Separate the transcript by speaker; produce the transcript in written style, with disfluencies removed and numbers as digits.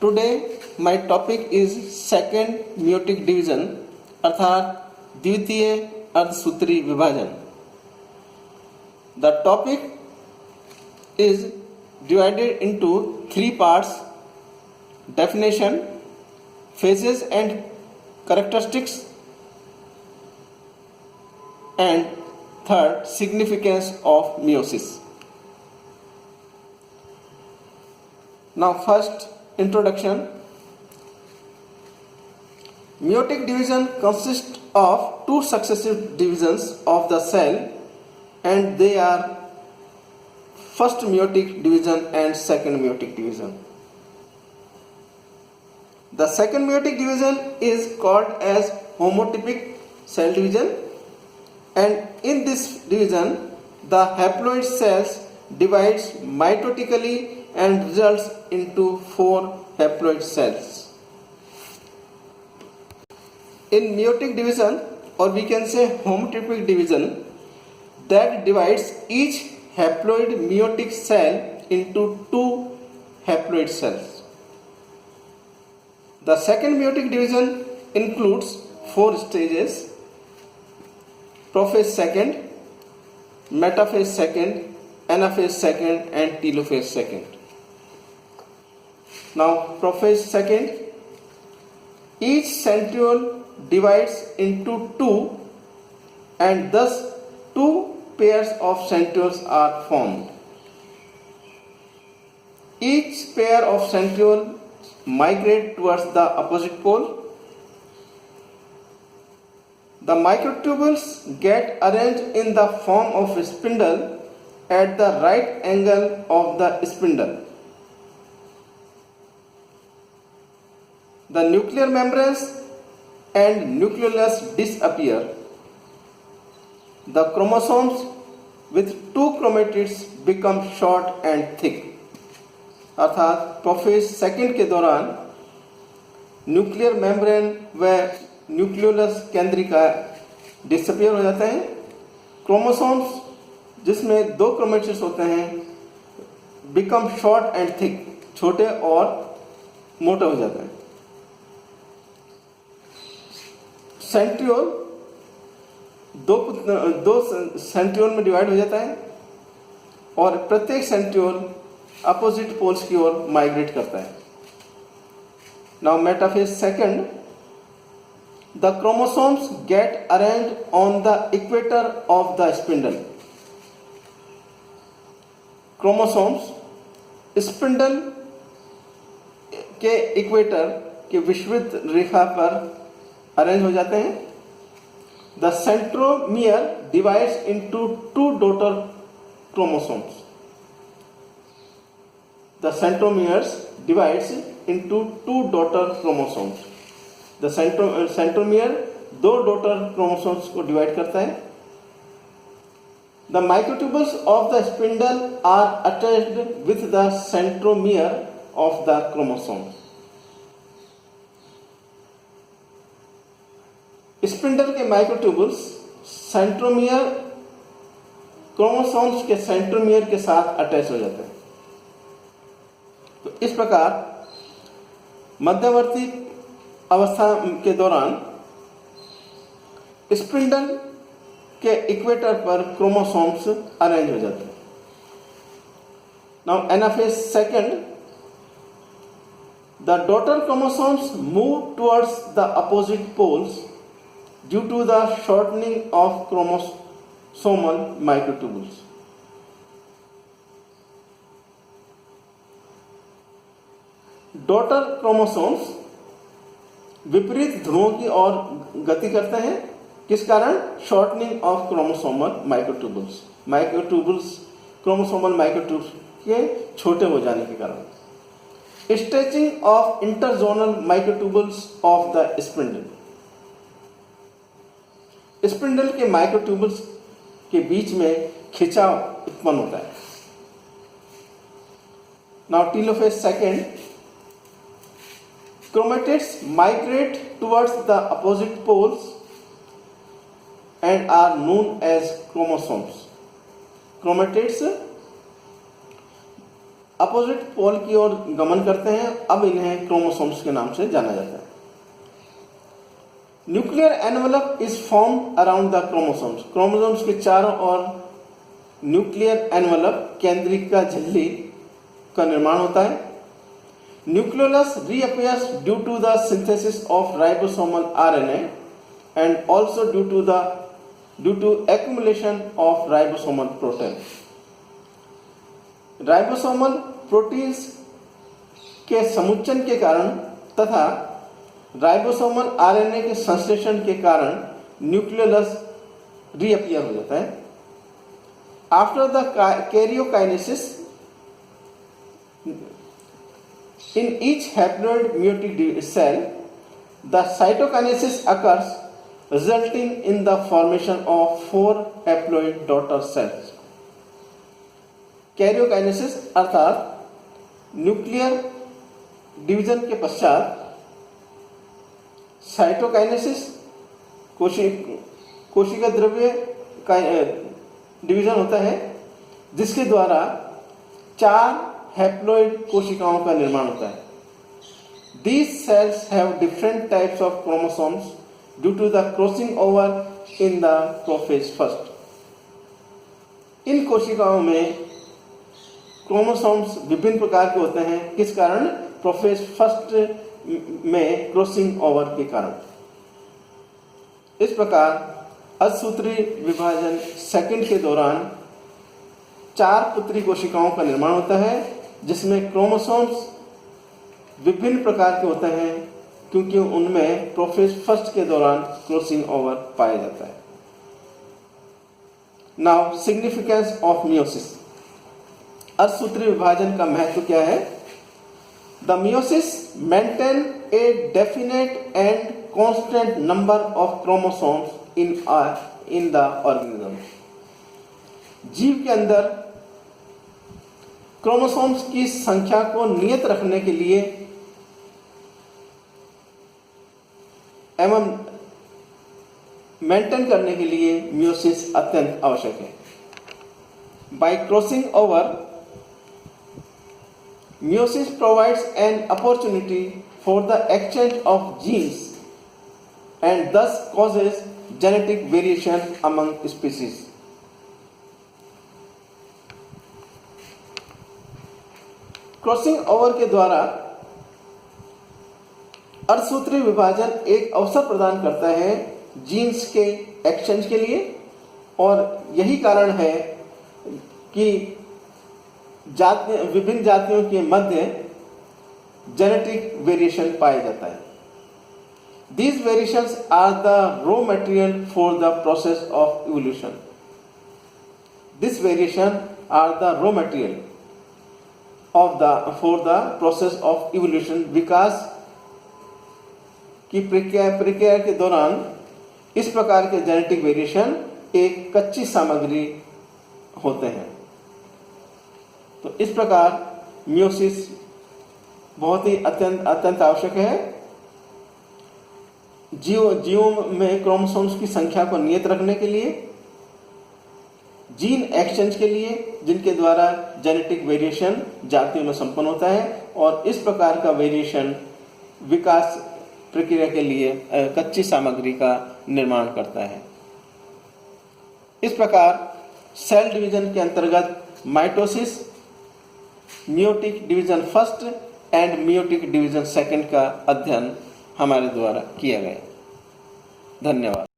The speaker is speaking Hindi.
Speaker 1: Today my topic is second meiotic division अर्थात द्वितीय अर्धसूत्री विभाजन. The topic is divided into three parts: definition, phases and characteristics, and third, significance of meiosis. Now first, introduction. Meiotic division consists of two successive divisions of the cell, and they are first meiotic division and second meiotic division. The second meiotic division is called as homotypic cell division, and in this division the haploid cells divides mitotically and results into four haploid cells. In meiotic division, or we can say homotypic division, that divides each haploid meiotic cell into two haploid cells. The second meiotic division includes four stages: prophase second, metaphase second, anaphase second, and telophase second. Now, prophase second, each centriole divides into two, and thus two pairs of centrioles are formed. Each pair of centrioles migrate towards the opposite pole. The microtubules get arranged in the form of a spindle at the right angle of the spindle. The nuclear membranes and nucleolus disappear. The chromosomes with two chromatids become short and thick. अर्थात प्रोफेज सेकंड के दौरान न्यूक्लियर मेम्ब्रेन व न्यूक्लियोलस केंद्रिका डिसअपियर हो जाते हैं. क्रोमोसोम्स जिसमें दो क्रोमेटिड्स होते हैं बिकम शॉर्ट एंड थिक, छोटे और मोटे हो जाते हैं. सेंट्रियोल दो सेंट्रियोल में डिवाइड हो जाता है और प्रत्येक सेंट्रियोल अपोजिट पोल्स की ओर माइग्रेट करता है. Now metaphase second, the chromosomes get arranged on the equator of the spindle. Chromosomes spindle के इक्वेटर के विषुवत रेखा पर अरेंज हो जाते हैं. The centromere divides into two daughter chromosomes. The centromeres divides into two daughter chromosomes. The centromere दो daughter chromosomes को divide करता है. The microtubules of the spindle are attached with the centromere of the chromosome. Spindle के माइक्रोट्यूबुल्स सेंट्रोमियर क्रोमोसोम्स के सेंट्रोमियर के साथ अटैच हो जाते हैं. तो इस प्रकार मध्यवर्ती अवस्था के दौरान स्पिंडल के इक्वेटर पर क्रोमोसोम्स अरेंज हो जाते हैं. Now anaphase second, the daughter chromosomes move towards the opposite poles due to the shortening of chromosomal microtubules. Daughter chromosomes विपरीत ध्रुवों की ओर गति करते हैं. किस कारण? Shortening of chromosomal microtubules. Microtubules chromosomal microtubes के छोटे हो जाने के कारण. Stretching of interzonal microtubules of the spindle. Spindle के माइक्रोट्यूबुल्स के बीच में खिंचाव उत्पन्न होता है. Now telophase second, chromatids migrate towards the opposite poles and are known as chromosomes. Chromatids opposite pole की ओर गमन करते हैं। अब इन्हें क्रोमोसोम्स के नाम से जाना जाता है। Nuclear envelope is formed around the chromosomes. Chromosomes के चारों ओर न्यूक्लियर एनवेलप केंद्रिका झिल्ली का निर्माण होता है। Nucleolus reappears due to the synthesis of ribosomal RNA and also due to accumulation of ribosomal protein. Ribosomal proteins के समुच्चन के कारण तथा राइबोसोमल आरएनए के संश्लेषण के कारण न्यूक्लियोलस रीअपियर हो जाता है। After the karyokinesis in each haploid meiotic cell, the cytokinesis occurs, resulting in the formation of 4 haploid daughter cells. Karyokinesis अर्थात न्यूक्लियर डिवीजन के पश्चात साइटोकाइनेसिस कोशिका द्रव्य का डिवीजन होता है, जिसके द्वारा 4 हैप्लॉइड कोशिकाओं का निर्माण होता है। These cells have different types of chromosomes due to the crossing over in the prophase first. इन कोशिकाओं में क्रोमोसोम्स विभिन्न प्रकार के होते हैं। किस कारण? प्रोफेज फर्स्ट में क्रॉसिंग ओवर के कारण। इस प्रकार असूत्री विभाजन सेकंड के दौरान 4 पुत्री कोशिकाओं का निर्माण होता है, जिसमें क्रोमोसोम्स विभिन्न प्रकार के होते हैं, क्योंकि उनमें प्रोफेज फर्स्ट के दौरान क्रॉसिंग ओवर पाया जाता है। Now significance of meiosis. अर्धसूत्री विभाजन का महत्व क्या है? The meiosis maintain a definite and constant number of chromosomes in the organism. जीव के अंदर क्रोमोसोम्स की संख्या को नियत रखने के लिए एवं मेंटेन करने के लिए मियोसिस अत्यंत आवश्यक है। By crossing over, meiosis provides an opportunity for the exchange of genes and thus causes genetic variation among species. Crossing over के द्वारा अर्धसूत्री विभाजन एक अवसर प्रदान करता है जीन्स के एक्सचेंज के लिए, और यही कारण है कि विभिन्न जातियों के मध्य जेनेटिक वेरिएशन पाया जाता है। These variations are the raw material for the process of evolution. This variation are the raw material for the process of evolution. विकास की प्रक्रिया के दौरान इस प्रकार के जेनेटिक वेरिएशन एक कच्ची सामग्री होते हैं। तो इस प्रकार मियोसिस बहुत ही अत्यंत आवश्यक है। जीवों में क्रोमोसोम्स की संख्या को नियत रखने के लिए, जीन एक्सचेंज के लिए, जिनके द्वारा जेनेटिक वेरिएशन जातियों में संपन्न होता है, और इस प्रकार का वेरिएशन विकास प्रक्रिया के लिए कच्ची सामग्री का निर्माण करता है। इस प्रकार सेल डिवीजन के अंतर्गत mitosis, meiotic division first and meiotic division second का अध्ययन हमारे द्वारा किया गया। धन्यवाद।